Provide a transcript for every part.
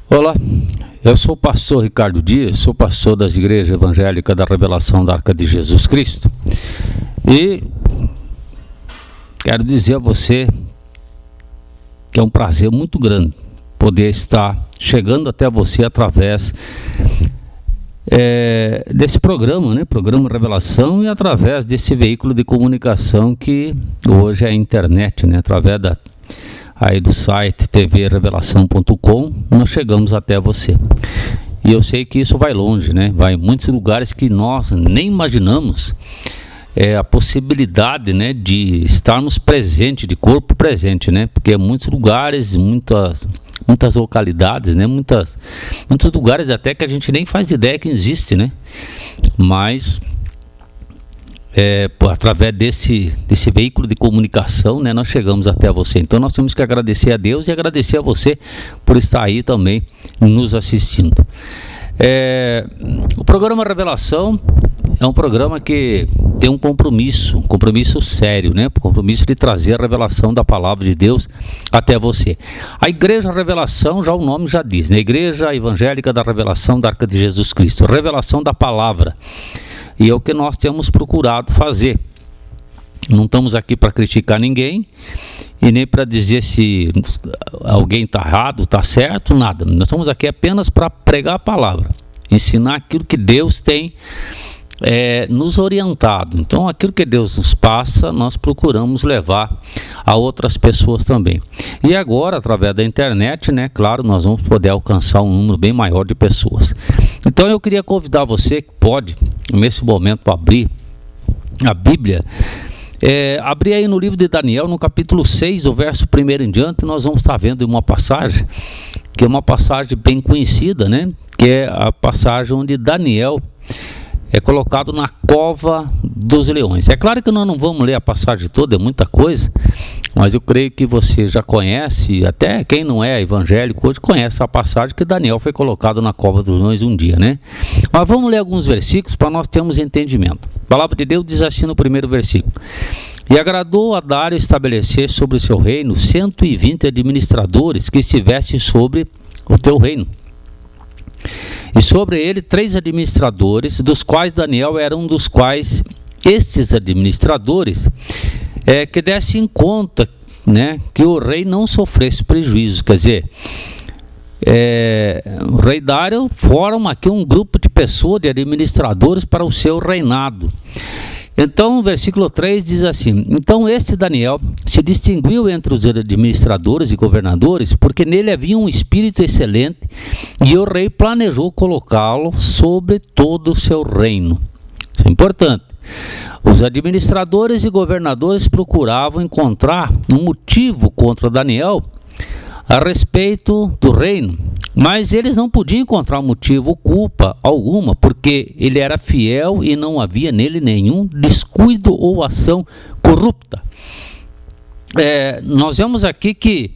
Olá, eu sou o pastor Ricardo Dias, sou pastor das Igrejas Evangélicas da Revelação da Arca de Jesus Cristo e quero dizer a você que é um prazer muito grande poder estar chegando até você através desse programa, né? Programa Revelação, e através desse veículo de comunicação que hoje é a internet, né? Através aí do site tvrevelação.com, nós chegamos até você. E eu sei que isso vai longe, né? Vai em muitos lugares que nós nem imaginamos a possibilidade, né, de estarmos presentes, de corpo presente, né? Porque muitos lugares, muitas localidades, né? Muitos lugares até que a gente nem faz ideia que existe, né? Mas através desse veículo de comunicação, né, nós chegamos até você. Então nós temos que agradecer a Deus e agradecer a você por estar aí também nos assistindo. O programa Revelação é um programa que tem um compromisso sério, né? Compromisso de trazer a revelação da palavra de Deus até você. A Igreja Revelação, já o nome já diz, né? Igreja Evangélica da Revelação da Arca de Jesus Cristo, revelação da palavra. E é o que nós temos procurado fazer. Não estamos aqui para criticar ninguém e nem para dizer se alguém está errado, está certo, nada. Nós estamos aqui apenas para pregar a palavra, ensinar aquilo que Deus tem nos orientado. Então, aquilo que Deus nos passa, nós procuramos levar a outras pessoas também. E agora, através da internet, né, claro, nós vamos poder alcançar um número bem maior de pessoas. Então, eu queria convidar você que pode, nesse momento, abrir a Bíblia. Abrir aí no livro de Daniel, no capítulo 6, o verso 1 em diante, nós vamos estar vendo uma passagem, que é uma passagem bem conhecida, né? Que é a passagem onde Daniel é colocado na cova dos leões. É claro que nós não vamos ler a passagem toda, é muita coisa, mas eu creio que você já conhece, até quem não é evangélico hoje conhece a passagem que Daniel foi colocado na cova dos leões um dia, né? Mas vamos ler alguns versículos para nós termos entendimento. A palavra de Deus diz assim no primeiro versículo: E agradou a Dário estabelecer sobre o seu reino 120 administradores que estivessem sobre o teu reino. E sobre ele 3 administradores, dos quais Daniel era um dos quais estes administradores que dessem conta, né, que o rei não sofresse prejuízo. Quer dizer, o rei Dário forma aqui um grupo de pessoas, de administradores para o seu reinado. Então, o versículo 3 diz assim: Então este Daniel se distinguiu entre os administradores e governadores, porque nele havia um espírito excelente, e o rei planejou colocá-lo sobre todo o seu reino. Isso é importante. Os administradores e governadores procuravam encontrar um motivo contra Daniel a respeito do reino, mas eles não podiam encontrar motivo ou culpa alguma, porque ele era fiel e não havia nele nenhum descuido ou ação corrupta. Nós vemos aqui que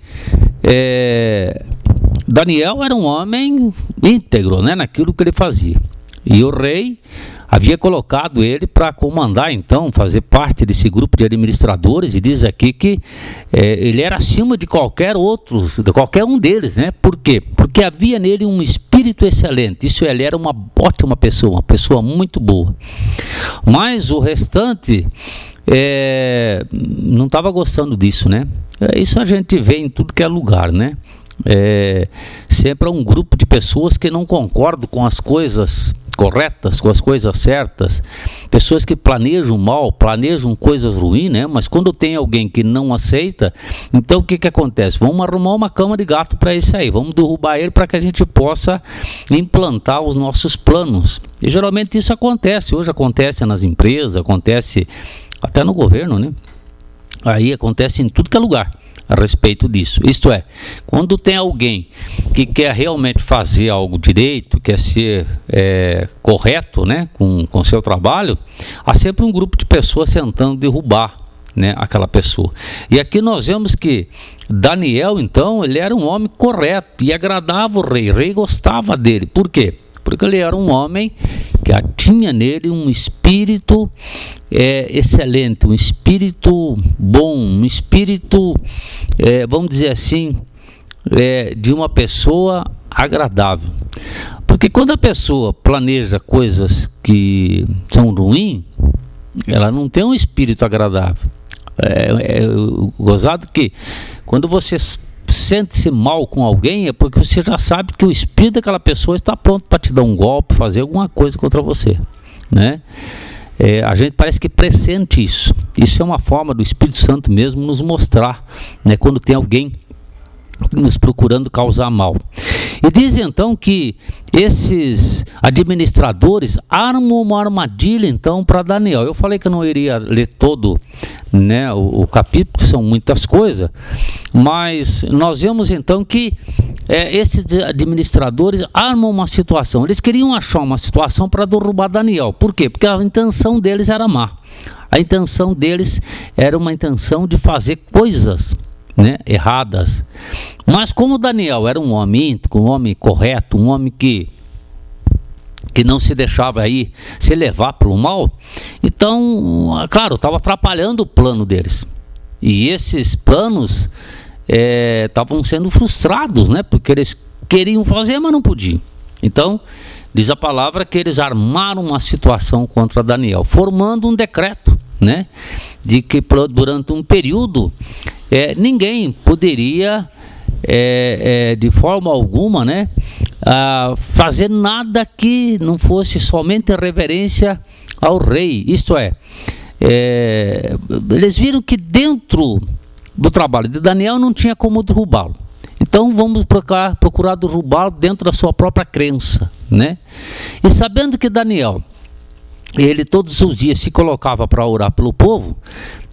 Daniel era um homem íntegro, né, naquilo que ele fazia, e o rei havia colocado ele para comandar, então, fazer parte desse grupo de administradores, e diz aqui que ele era acima de qualquer outro, de qualquer um deles, né? Por quê? Porque havia nele um espírito excelente, isso ele era uma ótima pessoa, uma pessoa muito boa. Mas o restante não estava gostando disso, né? Isso a gente vê em tudo que é lugar, né? Sempre é um grupo de pessoas que não concordam com as coisas corretas, com as coisas certas, pessoas que planejam mal, planejam coisas ruins, né? Mas quando tem alguém que não aceita, então o que acontece? Vamos arrumar uma cama de gato para esse aí, vamos derrubar ele para que a gente possa implantar os nossos planos. E geralmente isso acontece, hoje acontece nas empresas, acontece até no governo, né? Aí acontece em tudo que é lugar a respeito disso. Isto é, quando tem alguém que quer realmente fazer algo direito, quer ser correto, né, com o seu trabalho, há sempre um grupo de pessoas tentando derrubar, né, aquela pessoa. E aqui nós vemos que Daniel, então, ele era um homem correto e agradava o rei gostava dele. Por quê? Porque ele era um homem que tinha nele um espírito excelente, um espírito bom, um espírito, vamos dizer assim, de uma pessoa agradável. Porque quando a pessoa planeja coisas que são ruins, ela não tem um espírito agradável. Gozado que quando você sente-se mal com alguém, é porque você já sabe que o espírito daquela pessoa está pronto para te dar um golpe, fazer alguma coisa contra você, né? A gente parece que pressente isso. Isso é uma forma do Espírito Santo mesmo nos mostrar, né, quando tem alguém nos procurando causar mal. E diz então que esses administradores armam uma armadilha então para Daniel. Eu falei que eu não iria ler todo, né, o capítulo, porque são muitas coisas, mas nós vemos então que esses administradores armam uma situação. Eles queriam achar uma situação para derrubar Daniel. Por quê? Porque a intenção deles era má. A intenção deles era uma intenção de fazer coisas, né, erradas. Mas como Daniel era um homem íntegro, um homem correto, um homem que não se deixava aí se levar pelo mal, então, claro, estava atrapalhando o plano deles. E esses planos estavam sendo frustrados, né, porque eles queriam fazer, mas não podiam. Então, diz a palavra que eles armaram uma situação contra Daniel, formando um decreto, né, de que durante um período ninguém poderia de forma alguma, né, fazer nada que não fosse somente reverência ao rei. Isto eles viram que dentro do trabalho de Daniel não tinha como derrubá-lo. Então vamos procurar derrubá-lo dentro da sua própria crença, né? E sabendo que Daniel, ele todos os dias se colocava para orar pelo povo,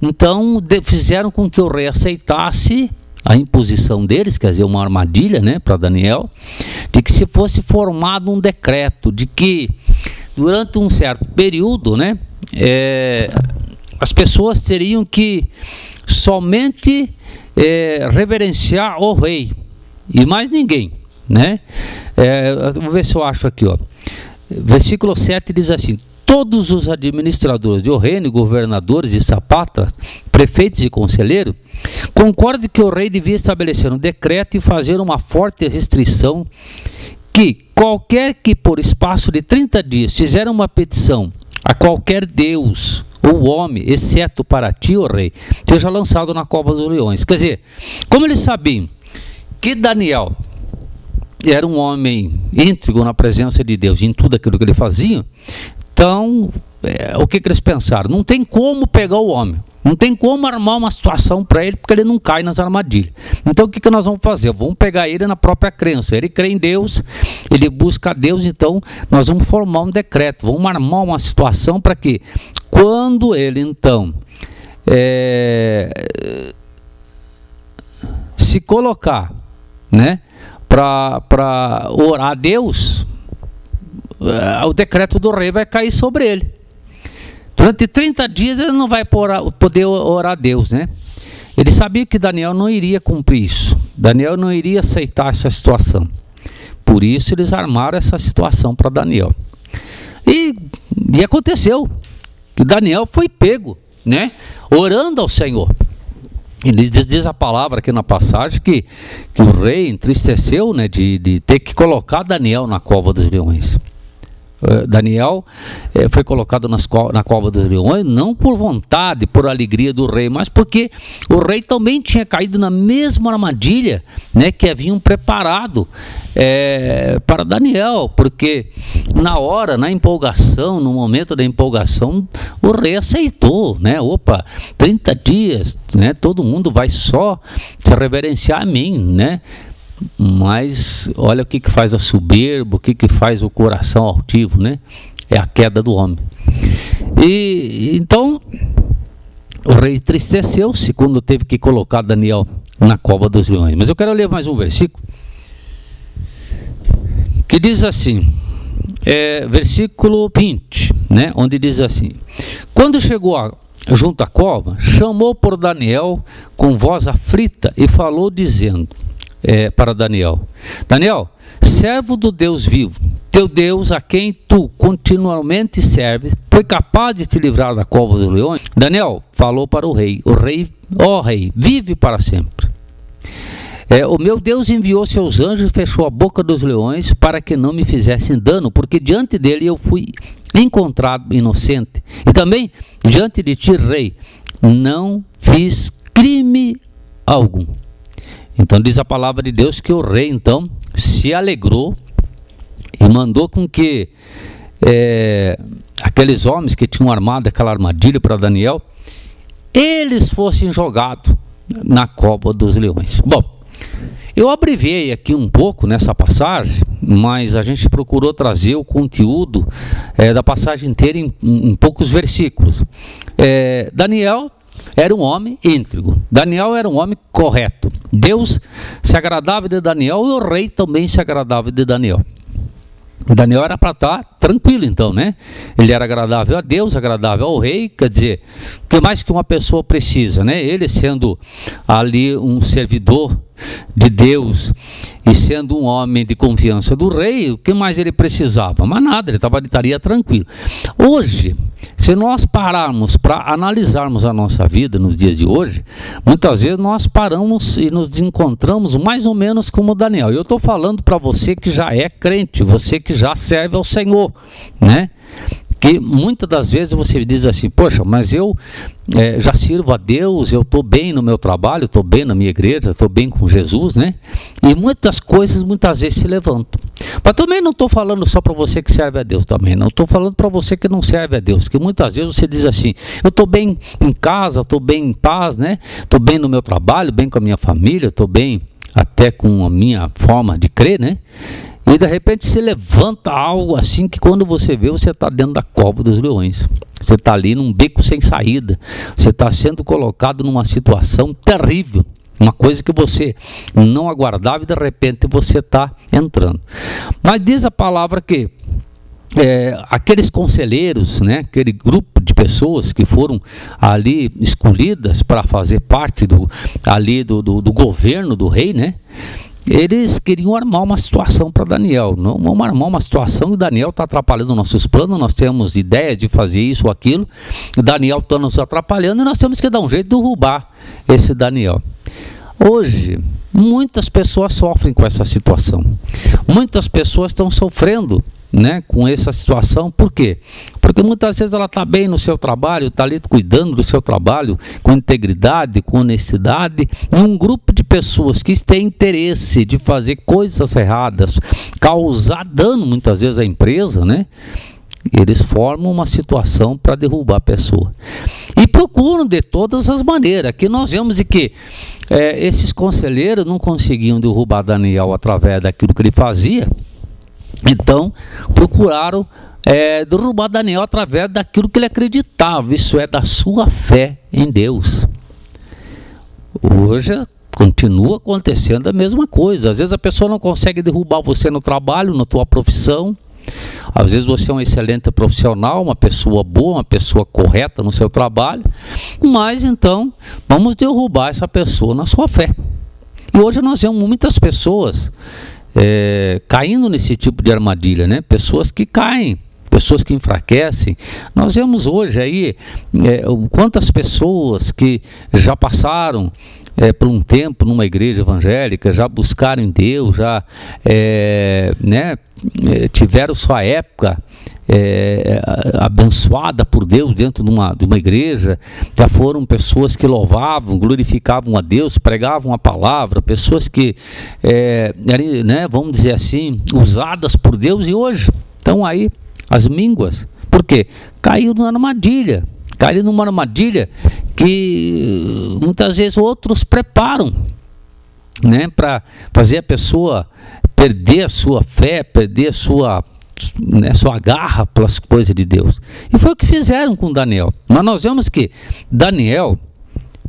então fizeram com que o rei aceitasse a imposição deles, quer dizer, uma armadilha, né, para Daniel, de que se fosse formado um decreto de que durante um certo período, né, as pessoas teriam que somente reverenciar o rei e mais ninguém, né? Vou ver se eu acho aqui, ó. Versículo 7 diz assim: todos os administradores do reino, governadores e sapatras, prefeitos e conselheiros, concordam que o rei devia estabelecer um decreto e fazer uma forte restrição que qualquer que por espaço de 30 dias fizer uma petição a qualquer deus ou homem, exceto para ti, ó rei, seja lançado na cova dos leões. Quer dizer, como eles sabiam que Daniel era um homem íntegro na presença de Deus em tudo aquilo que ele fazia, então o que eles pensaram? Não tem como pegar o homem, não tem como armar uma situação para ele, porque ele não cai nas armadilhas. Então o que nós vamos fazer? Vamos pegar ele na própria crença. Ele crê em Deus, ele busca a Deus, então nós vamos formar um decreto, vamos armar uma situação para que quando ele então se colocar, né, para orar a Deus, o decreto do rei vai cair sobre ele. Durante 30 dias ele não vai poder orar a Deus, né? Ele sabia que Daniel não iria cumprir isso. Daniel não iria aceitar essa situação. Por isso eles armaram essa situação para Daniel. E aconteceu que Daniel foi pego, né, orando ao Senhor. Ele diz a palavra aqui na passagem que o rei entristeceu, né, de ter que colocar Daniel na cova dos leões. Daniel foi colocado na cova dos leões não por vontade, por alegria do rei, mas porque o rei também tinha caído na mesma armadilha, né, que haviam preparado para Daniel, porque na empolgação, no momento da empolgação, o rei aceitou, né? 30 dias, né, todo mundo vai só se reverenciar a mim, né? Mas olha o que faz a soberba, o que faz o coração altivo, né? É a queda do homem. E então o rei entristeceu-se quando teve que colocar Daniel na cova dos leões. Mas eu quero ler mais um versículo que diz assim, versículo 20, né? Onde diz assim: quando chegou junto à cova, chamou por Daniel com voz aflita e falou dizendo para Daniel: Daniel, servo do Deus vivo, teu Deus a quem tu continuamente serves, foi capaz de te livrar da cova dos leões? Daniel falou para o rei: ó rei, vive para sempre. O meu Deus enviou seus anjos e fechou a boca dos leões para que não me fizessem dano, porque diante dele eu fui encontrado inocente. E também diante de ti, rei, não fiz crime algum. Então diz a palavra de Deus que o rei então se alegrou e mandou com que aqueles homens que tinham armado aquela armadilha para Daniel, eles fossem jogados na cova dos leões. Bom, eu abreviei aqui um pouco nessa passagem, mas a gente procurou trazer o conteúdo da passagem inteira em poucos versículos. Daniel era um homem íntegro, Daniel era um homem correto, Deus se agradava de Daniel e o rei também se agradava de Daniel. Daniel era para estar tranquilo então, né? Ele era agradável a Deus, agradável ao rei, quer dizer, o que mais que uma pessoa precisa, né? Ele sendo ali um servidor de Deus e sendo um homem de confiança do rei, o que mais ele precisava? Mas nada, ele estaria tranquilo. Hoje, se nós pararmos para analisarmos a nossa vida nos dias de hoje, muitas vezes nós paramos e nos encontramos mais ou menos como Daniel. Eu estou falando para você que já é crente, você que já serve ao Senhor, né? Que muitas das vezes você diz assim, poxa, mas eu já sirvo a Deus, eu estou bem no meu trabalho, estou bem na minha igreja, estou bem com Jesus, né? E muitas coisas muitas vezes se levantam. Mas também não estou falando só para você que serve a Deus também, não estou falando para você que não serve a Deus, que muitas vezes você diz assim, eu estou bem em casa, estou bem em paz, né? Estou bem no meu trabalho, bem com a minha família, estou bem até com a minha forma de crer, né? E de repente se levanta algo assim que quando você vê, você está dentro da cova dos leões. Você está ali num beco sem saída. Você está sendo colocado numa situação terrível. Uma coisa que você não aguardava e de repente você está entrando. Mas diz a palavra que aqueles conselheiros, né, aquele grupo de pessoas que foram ali escolhidas para fazer parte do governo do rei, né? Eles queriam armar uma situação para Daniel. Não vamos armar uma situação e Daniel está atrapalhando nossos planos, nós temos ideia de fazer isso ou aquilo, Daniel está nos atrapalhando e nós temos que dar um jeito de derrubar esse Daniel. Hoje, muitas pessoas sofrem com essa situação. Muitas pessoas estão sofrendo, né, com essa situação. Por quê? Porque muitas vezes ela está bem no seu trabalho, está ali cuidando do seu trabalho com integridade, com honestidade, e um grupo de pessoas que têm interesse de fazer coisas erradas, causar dano muitas vezes à empresa, né? Eles formam uma situação para derrubar a pessoa e procuram de todas as maneiras. Aqui nós vemos de que esses conselheiros não conseguiam derrubar Daniel através daquilo que ele fazia. Então, procuraram derrubar Daniel através daquilo que ele acreditava, isso é, da sua fé em Deus. Hoje continua acontecendo a mesma coisa. Às vezes a pessoa não consegue derrubar você no trabalho, na tua profissão. Às vezes você é um excelente profissional, uma pessoa boa, uma pessoa correta no seu trabalho, mas então vamos derrubar essa pessoa na sua fé. E hoje nós vemos muitas pessoas caindo nesse tipo de armadilha, né? Pessoas que caem, pessoas que enfraquecem. Nós vemos hoje aí quantas pessoas que já passaram por um tempo numa igreja evangélica, já buscaram em Deus, já tiveram sua época abençoada por Deus dentro de uma igreja, já foram pessoas que louvavam, glorificavam a Deus, pregavam a palavra, pessoas que eram, vamos dizer assim, usadas por Deus, e hoje estão aí as mínguas. Por quê? Caiu numa armadilha que muitas vezes outros preparam, né, para fazer a pessoa perder a sua fé, perder a sua garra pelas coisas de Deus. E foi o que fizeram com Daniel. Mas nós vemos que Daniel,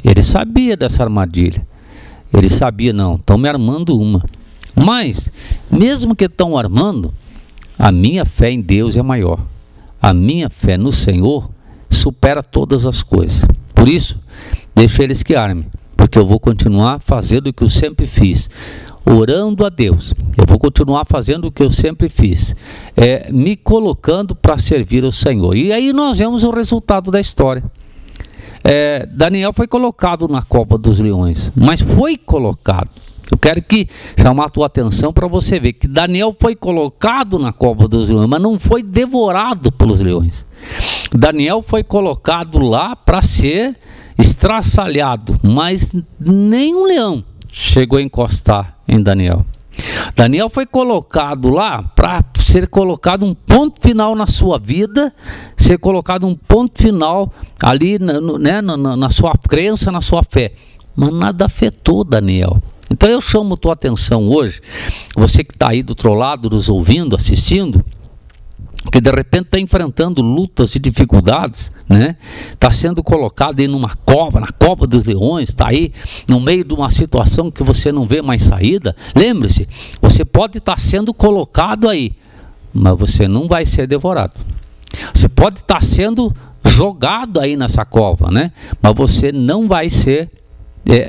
ele sabia dessa armadilha. Ele sabia, não, estão me armando uma. Mas, mesmo que estão armando, a minha fé em Deus é maior. A minha fé no Senhor supera todas as coisas. Por isso, deixa eles que armem, porque eu vou continuar fazendo o que eu sempre fiz, orando a Deus. Eu vou continuar fazendo o que eu sempre fiz, me colocando para servir ao Senhor. E aí nós vemos o resultado da história. Daniel foi colocado na cova dos leões, mas foi colocado. Eu quero chamar a tua atenção para você ver que Daniel foi colocado na cova dos leões, mas não foi devorado pelos leões. Daniel foi colocado lá para ser estraçalhado, mas nenhum leão chegou a encostar em Daniel. Daniel foi colocado lá para ser colocado um ponto final na sua vida, ser colocado um ponto final ali na sua crença, na sua fé. Mas nada afetou Daniel. Então eu chamo tua atenção hoje, você que está aí do outro lado, nos ouvindo, assistindo, que de repente está enfrentando lutas e dificuldades, né? Está sendo colocado aí numa cova, na cova dos leões, está aí no meio de uma situação que você não vê mais saída. Lembre-se, você pode estar sendo colocado aí, mas você não vai ser devorado. Você pode estar sendo jogado aí nessa cova, né? Mas você não vai ser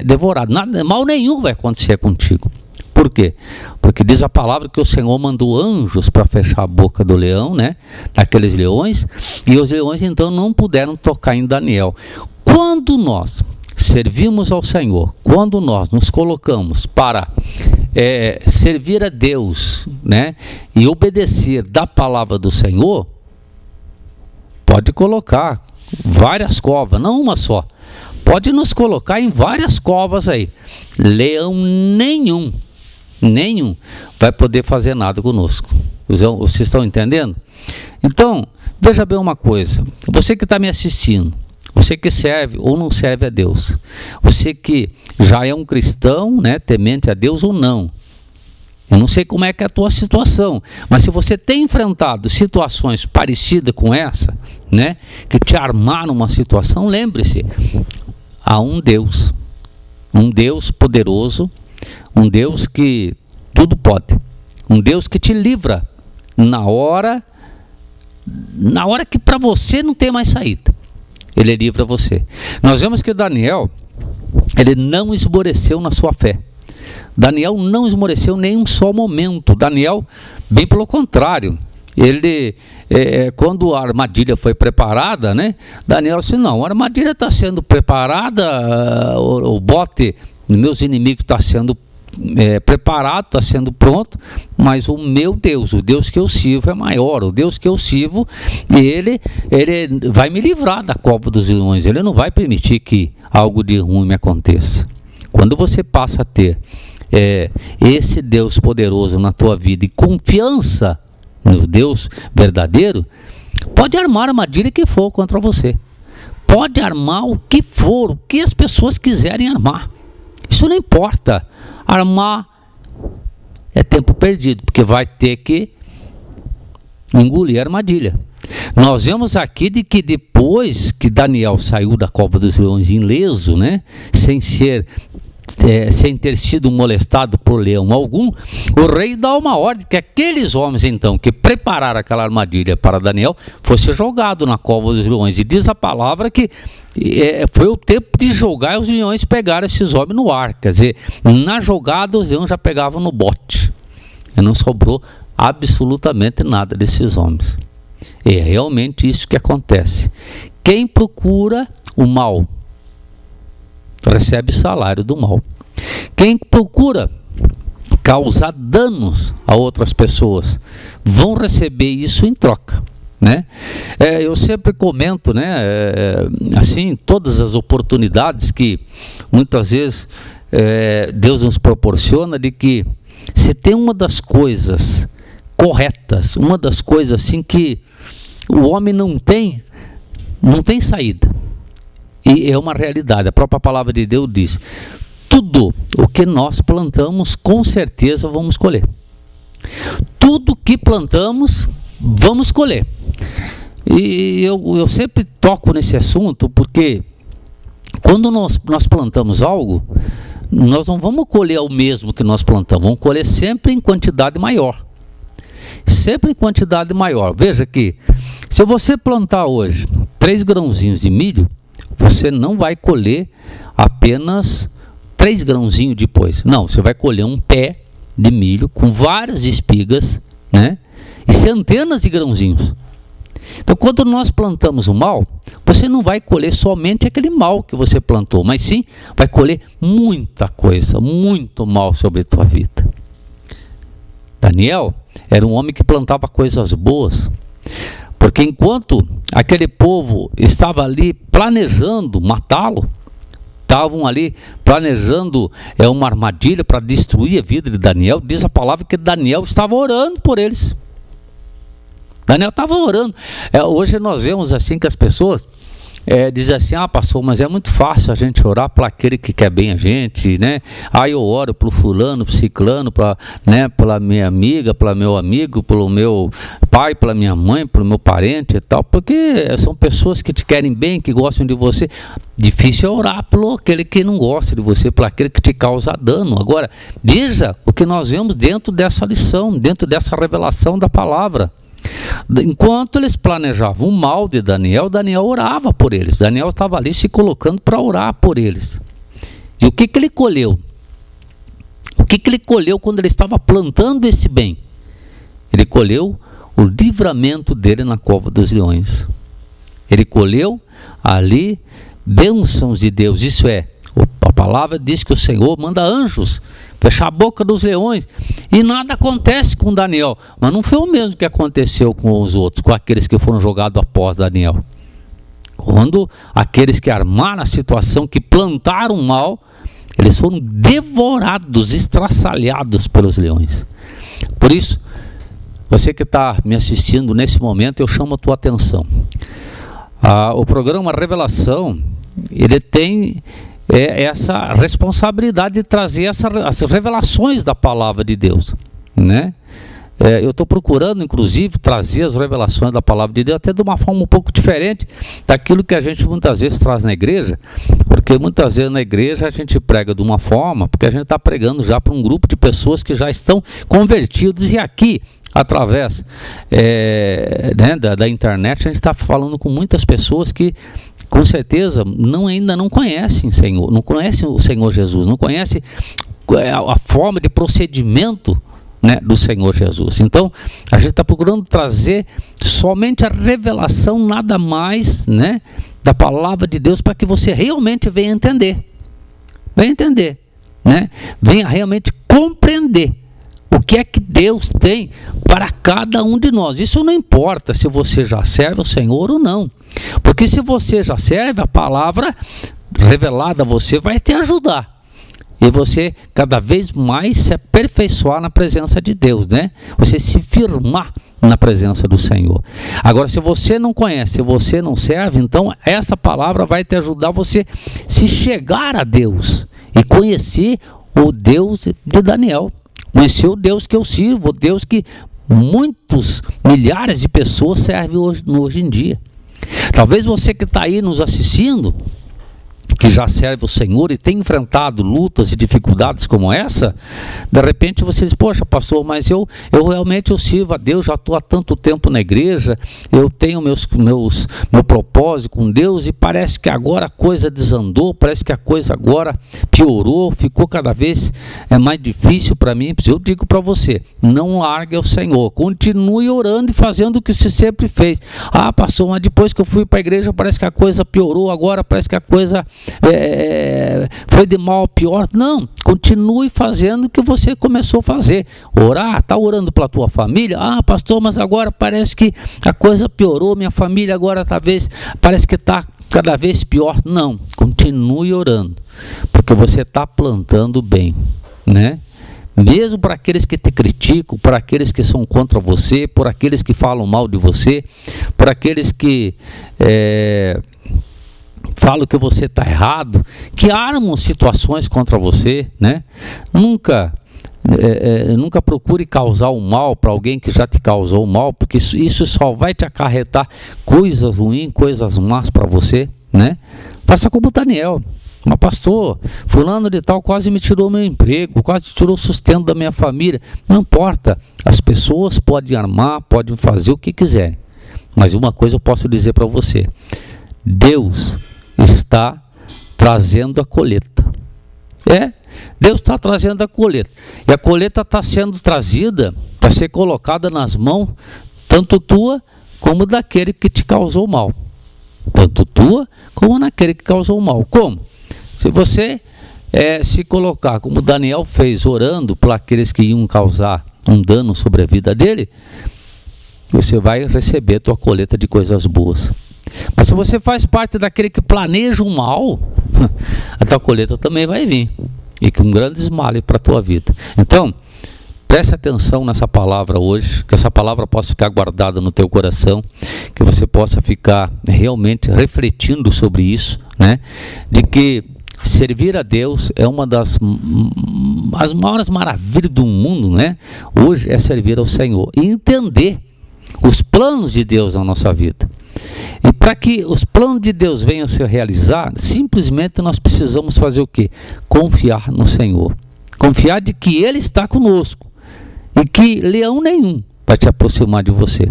devorado. Nada, mal nenhum vai acontecer contigo. Por quê? Porque diz a palavra que o Senhor mandou anjos para fechar a boca do leão, né? Daqueles leões, e os leões então não puderam tocar em Daniel. Quando nós servimos ao Senhor, quando nós nos colocamos para servir a Deus, né? E obedecer da palavra do Senhor, pode colocar várias covas, não uma só. Pode nos colocar em várias covas aí. Leão nenhum vai poder fazer nada conosco. Vocês estão entendendo? Então, veja bem uma coisa. Você que está me assistindo, você que serve ou não serve a Deus, você que já é um cristão, né, temente a Deus ou não, eu não sei como é que é a tua situação, mas se você tem enfrentado situações parecidas com essa, né, que te armaram uma situação, lembre-se, há um Deus poderoso, um Deus que tudo pode, um Deus que te livra na hora que para você não tem mais saída, Ele livra você. Nós vemos que Daniel, ele não esmoreceu na sua fé. Daniel não esmoreceu nem um só momento. Daniel, bem pelo contrário, ele, quando a armadilha foi preparada, né? Daniel disse, não, a armadilha está sendo preparada, o bote dos meus inimigos está sendo preparado, está sendo pronto, mas o meu Deus, o Deus que eu sirvo é maior. O Deus que eu sirvo, ele vai me livrar da cova dos leões. Ele não vai permitir que algo de ruim me aconteça. Quando você passa a ter esse Deus poderoso na tua vida e confiança no Deus verdadeiro, pode armar a armadilha que for contra você, pode armar o que for, o que as pessoas quiserem armar, isso não importa. Armar é tempo perdido, porque vai ter que engolir a armadilha. Nós vemos aqui de que depois que Daniel saiu da cova dos leões ileso, né, sem ter sido molestado por leão algum, o rei dá uma ordem que aqueles homens então que prepararam aquela armadilha para Daniel fosse jogado na cova dos leões, e diz a palavra que foi o tempo de jogar e os leões pegaram esses homens no ar, quer dizer, na jogada os leões já pegavam no bote e não sobrou absolutamente nada desses homens. É realmente isso que acontece. Quem procura o mal recebe salário do mal. Quem procura causar danos a outras pessoas vão receber isso em troca, né? Eu sempre comento, né, assim, todas as oportunidades que muitas vezes Deus nos proporciona, de que se tem uma das coisas corretas, uma das coisas assim que o homem não tem saída. E é uma realidade, a própria palavra de Deus diz, tudo o que nós plantamos, com certeza vamos colher. Tudo que plantamos, vamos colher. E eu sempre toco nesse assunto, porque quando nós plantamos algo, nós não vamos colher o mesmo que nós plantamos, vamos colher sempre em quantidade maior. Sempre em quantidade maior. Veja que, se você plantar hoje 3 grãozinhos de milho, você não vai colher apenas 3 grãozinhos depois. Não, você vai colher um pé de milho com várias espigas, né? E centenas de grãozinhos. Então, quando nós plantamos o mal, você não vai colher somente aquele mal que você plantou, mas sim vai colher muita coisa, muito mal sobre a tua vida. Daniel era um homem que plantava coisas boas, porque enquanto aquele povo estava ali planejando matá-lo, estavam ali planejando uma armadilha para destruir a vida de Daniel, diz a palavra que Daniel estava orando por eles. Daniel estava orando. Hoje nós vemos assim que as pessoas dizem assim: ah, pastor, mas é muito fácil a gente orar para aquele que quer bem a gente, né? Aí eu oro para o fulano, para o ciclano, pela minha amiga, para meu amigo, pelo meu pai, pela minha mãe, pelo meu parente e tal, porque são pessoas que te querem bem, que gostam de você. Difícil é orar por aquele que não gosta de você, por aquele que te causa dano. Agora, veja o que nós vemos dentro dessa lição, dentro dessa revelação da palavra. Enquanto eles planejavam o mal de Daniel, Daniel orava por eles. Daniel estava ali se colocando para orar por eles. E o que ele colheu? O que ele colheu quando ele estava plantando esse bem? Ele colheu o livramento dele na cova dos leões. Ele colheu ali bênçãos de Deus. Isso é, a palavra diz que o Senhor manda anjos fechar a boca dos leões, e nada acontece com Daniel. Mas não foi o mesmo que aconteceu com os outros, com aqueles que foram jogados após Daniel. Quando aqueles que armaram a situação, que plantaram mal, eles foram devorados, estraçalhados pelos leões. Por isso, você que está me assistindo nesse momento, eu chamo a tua atenção. O programa Revelação, ele tem essa responsabilidade de trazer as revelações da palavra de Deus, né? Eu estou procurando, inclusive, trazer as revelações da palavra de Deus até de uma forma um pouco diferente daquilo que a gente muitas vezes traz na igreja, porque muitas vezes na igreja a gente prega de uma forma, porque a gente está pregando já para um grupo de pessoas que já estão convertidos, e aqui, através da internet, a gente está falando com muitas pessoas que com certeza ainda não conhecem Senhor, não conhecem o Senhor Jesus, não conhecem a forma de procedimento, né, do Senhor Jesus. Então a gente está procurando trazer somente a revelação, nada mais, né, da palavra de Deus, para que você realmente venha entender, né, venha realmente compreender o que é que Deus tem para cada um de nós. Isso não importa se você já serve o Senhor ou não, porque se você já serve, a palavra revelada a você vai te ajudar, e você cada vez mais se aperfeiçoar na presença de Deus, né? Você se firmar na presença do Senhor. Agora, se você não conhece, se você não serve, então essa palavra vai te ajudar você se chegar a Deus e conhecer o Deus de Daniel. Conhecer o Deus que eu sirvo, o Deus que milhares de pessoas servem hoje em dia. Talvez você que está aí nos assistindo, que já serve o Senhor e tem enfrentado lutas e dificuldades como essa, de repente você diz: poxa, pastor, mas eu realmente sirvo a Deus, já estou há tanto tempo na igreja, eu tenho meu propósito com Deus, e parece que agora a coisa desandou, parece que a coisa agora piorou, ficou cada vez mais difícil para mim. Eu digo para você: não largue o Senhor, continue orando e fazendo o que você sempre fez. Ah, pastor, mas depois que eu fui para a igreja parece que a coisa piorou, agora parece que a coisa foi de mal a pior. Não, continue fazendo o que você começou a fazer. Orar, está orando pela tua família. Ah, pastor, mas agora parece que a coisa piorou, minha família agora parece que está cada vez pior. Não, continue orando, porque você está plantando bem, né? Mesmo para aqueles que te criticam, por aqueles que são contra você, por aqueles que falam mal de você, por aqueles que falam que você está errado, que armam situações contra você, né? Nunca procure causar o mal para alguém que já te causou o mal, porque isso só vai te acarretar coisas ruins, coisas más para você, né? Faça como Daniel. Mas pastor, fulano de tal quase me tirou meu emprego, quase tirou o sustento da minha família. Não importa, as pessoas podem armar, podem fazer o que quiserem, mas uma coisa eu posso dizer para você: Deus está trazendo a colheita. Deus está trazendo a colheita, e a colheita está sendo trazida para ser colocada nas mãos tanto tua como daquele que te causou mal. Tanto tua, como naquele que causou mal. Como? Se você se colocar, como Daniel fez, orando por aqueles que iam causar um dano sobre a vida dele, você vai receber a tua colheita de coisas boas. Mas se você faz parte daquele que planeja o mal, a tua colheita também vai vir, e com grandes males para a tua vida. Então, preste atenção nessa palavra hoje, que essa palavra possa ficar guardada no teu coração, que você possa ficar realmente refletindo sobre isso, né? De que servir a Deus é uma das as maiores maravilhas do mundo, né? Hoje é servir ao Senhor e entender os planos de Deus na nossa vida. E para que os planos de Deus venham a se realizar, simplesmente nós precisamos fazer o quê? Confiar no Senhor. Confiar de que Ele está conosco. E que leão nenhum vai te aproximar de você.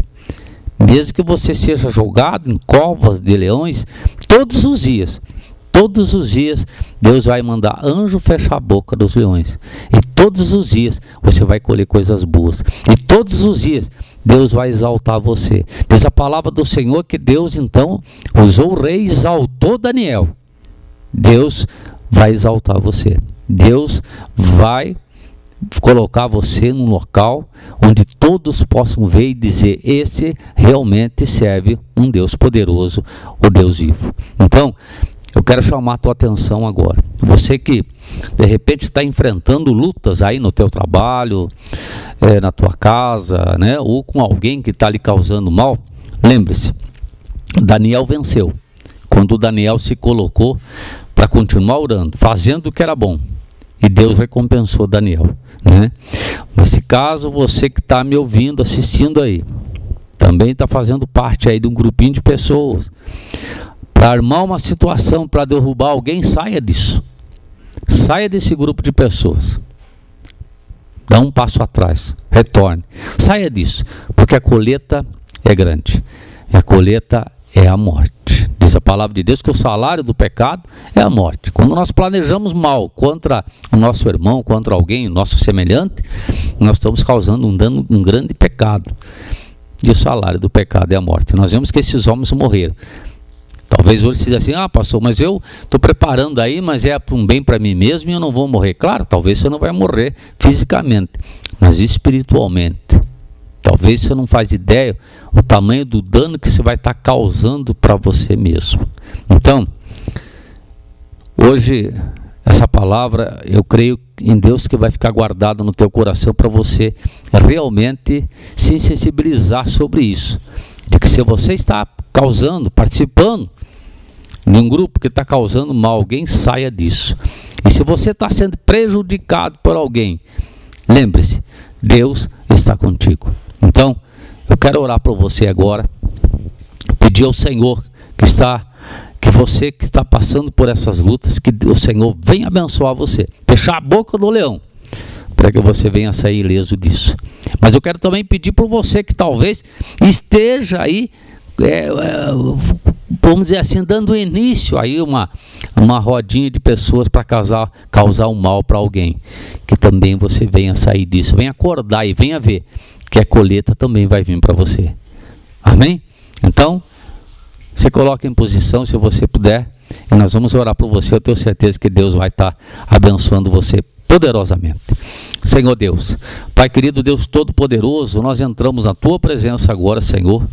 Mesmo que você seja jogado em covas de leões, todos os dias, Deus vai mandar anjo fechar a boca dos leões. E todos os dias você vai colher coisas boas. E todos os dias Deus vai exaltar você. Diz a palavra do Senhor que Deus então usou o rei e exaltou Daniel. Deus vai exaltar você. Deus vai colocar você num local onde todos possam ver e dizer: esse realmente serve um Deus poderoso, o Deus vivo. Então, eu quero chamar a tua atenção agora. Você que de repente está enfrentando lutas aí no teu trabalho, na tua casa, né? Ou com alguém que está lhe causando mal, lembre-se, Daniel venceu. Quando Daniel se colocou para continuar orando, fazendo o que era bom, e Deus recompensou Daniel, né? Nesse caso, você que está me ouvindo, assistindo aí, também está fazendo parte aí de um grupinho de pessoas. Para armar uma situação, para derrubar alguém, saia disso. Saia desse grupo de pessoas. Dá um passo atrás, retorne. Saia disso, porque a colheita é grande. E a colheita é a morte. Diz a palavra de Deus que o salário do pecado é a morte. Quando nós planejamos mal contra o nosso irmão, contra alguém, nosso semelhante, nós estamos causando um dano, um grande pecado. E o salário do pecado é a morte. Nós vemos que esses homens morreram. Talvez hoje se diga assim: ah, pastor, mas eu estou preparando aí, mas é para um bem para mim mesmo e eu não vou morrer. Claro, talvez você não vai morrer fisicamente, mas espiritualmente. Talvez você não faz ideia o tamanho do dano que você vai estar causando para você mesmo. Então, hoje, essa palavra, eu creio em Deus que vai ficar guardada no teu coração para você realmente se sensibilizar sobre isso. De que se você está causando, participando de um grupo que está causando mal a alguém, saia disso. E se você está sendo prejudicado por alguém, lembre-se, Deus está contigo. Então, eu quero orar por você agora, pedir ao Senhor que você que está passando por essas lutas, que o Senhor venha abençoar você, fechar a boca do leão, para que você venha sair ileso disso. Mas eu quero também pedir por você que talvez esteja aí, vamos dizer assim, dando início aí uma rodinha de pessoas para causar um mal para alguém, que também você venha sair disso, venha acordar e venha ver que a colheita também vai vir para você. Amém? Então, se coloque em posição, se você puder, e nós vamos orar por você. Eu tenho certeza que Deus vai estar abençoando você poderosamente. Senhor Deus, Pai querido, Deus Todo-Poderoso, nós entramos na Tua presença agora, Senhor.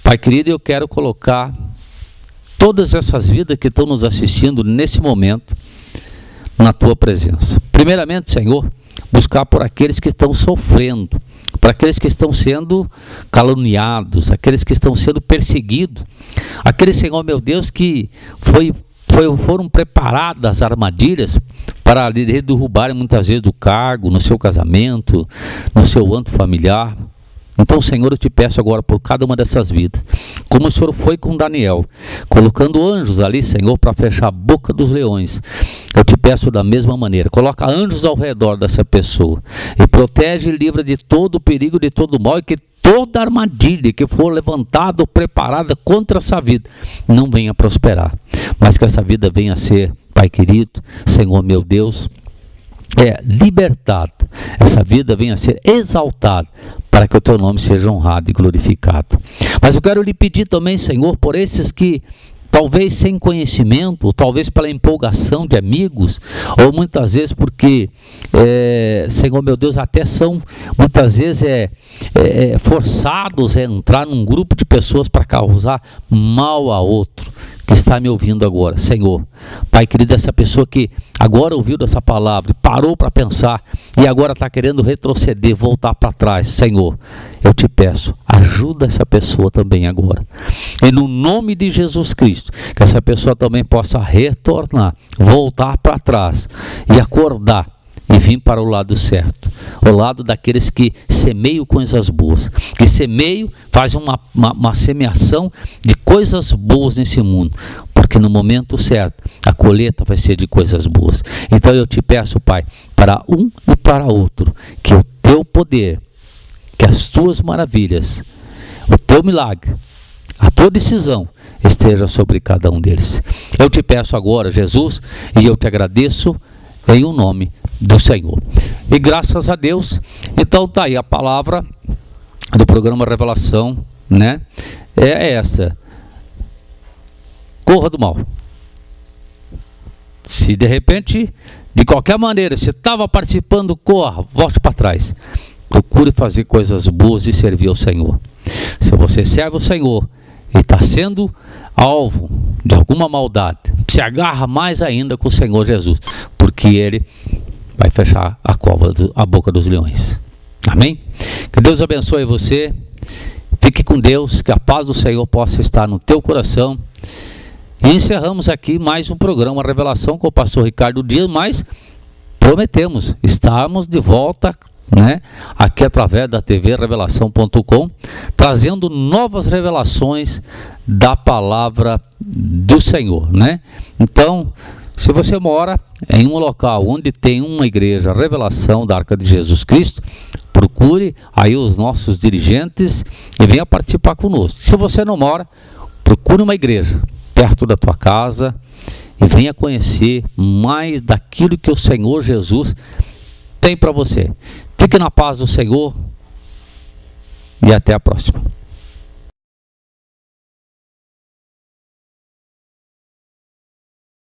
Pai querido, eu quero colocar todas essas vidas que estão nos assistindo nesse momento na Tua presença. Primeiramente, Senhor, buscar por aqueles que estão sofrendo, para aqueles que estão sendo caluniados, aqueles que estão sendo perseguidos, aqueles, Senhor meu Deus, que foram preparadas armadilhas para lhe derrubarem muitas vezes do cargo, no seu casamento, no seu âmbito familiar. Então, Senhor, eu te peço agora por cada uma dessas vidas, como o Senhor foi com Daniel, colocando anjos ali, Senhor, para fechar a boca dos leões. Eu te peço da mesma maneira, coloca anjos ao redor dessa pessoa e protege e livra de todo o perigo, de todo o mal, e que toda armadilha que for levantada ou preparada contra essa vida não venha prosperar, mas que essa vida venha a ser, Pai querido, Senhor meu Deus, libertada, essa vida venha a ser exaltada, para que o teu nome seja honrado e glorificado. Mas eu quero lhe pedir também, Senhor, por esses que talvez sem conhecimento, ou talvez pela empolgação de amigos, ou muitas vezes porque, Senhor meu Deus, até são muitas vezes forçados a entrar num grupo de pessoas para causar mal a outro, que está me ouvindo agora. Senhor, Pai querido, essa pessoa que agora ouviu essa palavra, parou para pensar e agora está querendo retroceder, voltar para trás, Senhor, eu te peço, ajuda essa pessoa também agora, e no nome de Jesus Cristo, que essa pessoa também possa retornar, voltar para trás e acordar e vir para o lado certo, o lado daqueles que semeiam coisas boas, que semeiam, fazem uma semeação de coisas boas nesse mundo, porque no momento certo a colheita vai ser de coisas boas. Então eu te peço, Pai, para um e para outro, que o teu poder, que as tuas maravilhas, o teu milagre, a tua decisão esteja sobre cada um deles. Eu te peço agora, Jesus, e eu te agradeço em o nome do Senhor. E graças a Deus, então está aí a palavra do programa Revelação, né? É essa: corra do mal. Se de repente, de qualquer maneira, você estava participando, corra, volte para trás. Procure fazer coisas boas e servir ao Senhor. Se você serve o Senhor e está sendo alvo de alguma maldade, se agarra mais ainda com o Senhor Jesus, porque Ele vai fechar a boca dos leões. Amém? Que Deus abençoe você. Fique com Deus, que a paz do Senhor possa estar no teu coração. E encerramos aqui mais um programa Revelação com o pastor Ricardo Dias, mas prometemos, estamos de volta, né, aqui através da TV Revelação.com, trazendo novas revelações da palavra do Senhor, né? Então, se você mora em um local onde tem uma igreja Revelação da Arca de Jesus Cristo, procure aí os nossos dirigentes e venha participar conosco. Se você não mora, procure uma igreja perto da tua casa e venha conhecer mais daquilo que o Senhor Jesus tem para você. Fique na paz do Senhor e até a próxima.